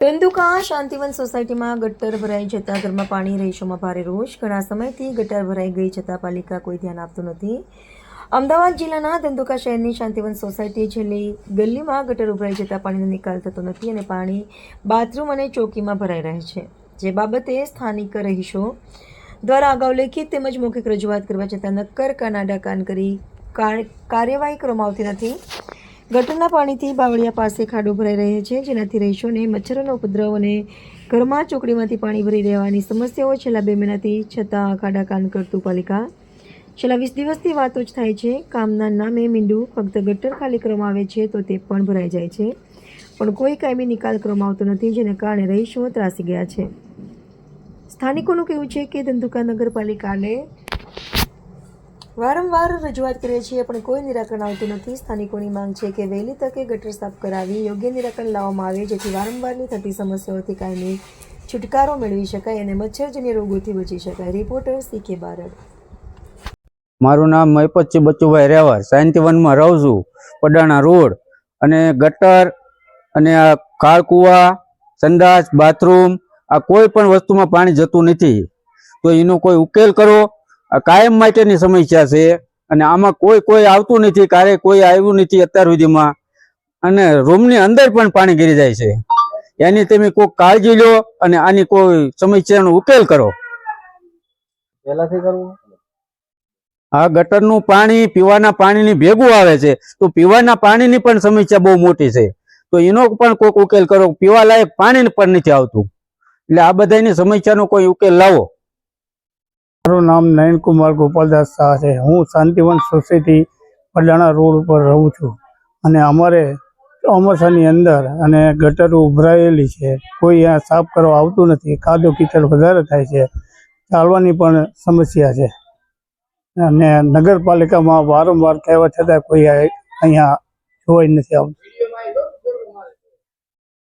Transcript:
ધંધુકા શાંતિવન સોસાયટીમાં ગટર ભરાઈ જતા ઘરમાં પાણી, રહીશોમાં ભારે રોષ। ઘણા સમયથી ગટર ભરાઈ ગઈ છતાં પાલિકા કોઈ ધ્યાન આપતું નથી। અમદાવાદ જિલ્લાના ધંધુકા શહેરની શાંતિવન સોસાયટી છેલ્લી ગલીમાં ગટર ઉભરાઈ જતાં પાણીનો નિકાલ થતો નથી અને પાણી બાથરૂમ અને ચોકીમાં ભરાઈ રહે છે, જે બાબતે સ્થાનિક રહીશો દ્વારા અગાઉ લેખિત તેમજ મૌખિક રજૂઆત કરવા છતાં નક્કર કાનાડાકાન કરી કાર્યવાહી કરવામાં આવતી નથી। ગટરના પાણીથી બાવળિયા પાસે ખાડો ભરાઈ રહે છે, જેનાથી રહીશોને મચ્છરોનો ઉપદ્રવ અને ઘરમાં ચોકડીમાંથી પાણી ભરી રહેવાની સમસ્યાઓ છેલ્લા 2 મહિનાથી છતાં ખાડાકાન કરતું પાલિકા। છેલ્લા 20 દિવસથી વાતો જ થાય છે। કામના નામે મીંડું ફક્ત ગટર ખાલી કરવામાં આવે છે તો તે પણ ભરાઈ જાય છે, પણ કોઈ કાયમી નિકાલ કરવામાં આવતો નથી, જેને કારણે રહીશો ત્રાસી ગયા છે। સ્થાનિકોનું કહેવું છે કે ધંધુકા નગરપાલિકાને વારંવાર રજૂઆત કરીએ છીએ પણ કોઈ નિરાકરણ આવતું નથી। સ્થાનિકોની માંગ છે કે વહેલી તકે ગટર સાફ કરાવી યોગ્ય નિરાકરણ લાવવામાં આવે, જેથી વારંવારની થતી સમસ્યાઓથી કાયમી છુટકારો મેળવી શકાય અને મચ્છરજન્ય રોગોથી બચી શકાય। Reporter CK Barad. મારું નામ મહિપતસિંહ બચુભાઈ રેવર, શાંતિવનમાં રહું છું, પડાણા રોડ। અને ગટર અને આ ખાળકુવા, સંડાસ, બાથરૂમ, આ કોઈ પણ વસ્તુમાં પાણી જતું નથી, તો એનો કોઈ ઉકેલ કરો। આ કાયમ માટેની સમસ્યા છે અને આમાં કોઈ આવતું નથી, ક્યારે કોઈ આવ્યું નથી અત્યાર સુધીમાં, અને રૂમની અંદર પણ પાણી ગીરી જાય છે। એની તમે કોઈ કાળજી લો અને આની કોઈ સમસ્યાનો ઉકેલ કરો। પહેલાથી કરવું આ ગટરનું પાણી પીવાના પાણીની ભેગું આવે છે, તો પીવાના પાણીની પણ સમસ્યા બહુ મોટી છે, તો એનો પણ કોઈક ઉકેલ કરો। પીવા લાયક પાણી પણ નથી આવતું, એટલે આ બધાની સમસ્યાનો કોઈ ઉકેલ લાવો। મારું નામ નયન કુમાર ગોપાલદાસ શાહ છે। હું શાંતિવન સોસાયટી પડાણા રોડ ઉપર રહું છું અને અમારે ચોમાસાની અંદર અને ગટર ઉભરાયેલી છે, કોઈ અહીંયા સાફ કરવા આવતું નથી। કાદવ કીચડ વધારે થાય છે, ચાલવાની પણ સમસ્યા છે અને નગરપાલિકામાં વારંવાર કહેવા છતાં કોઈ અહીંયા જોઈ નથી આવતું।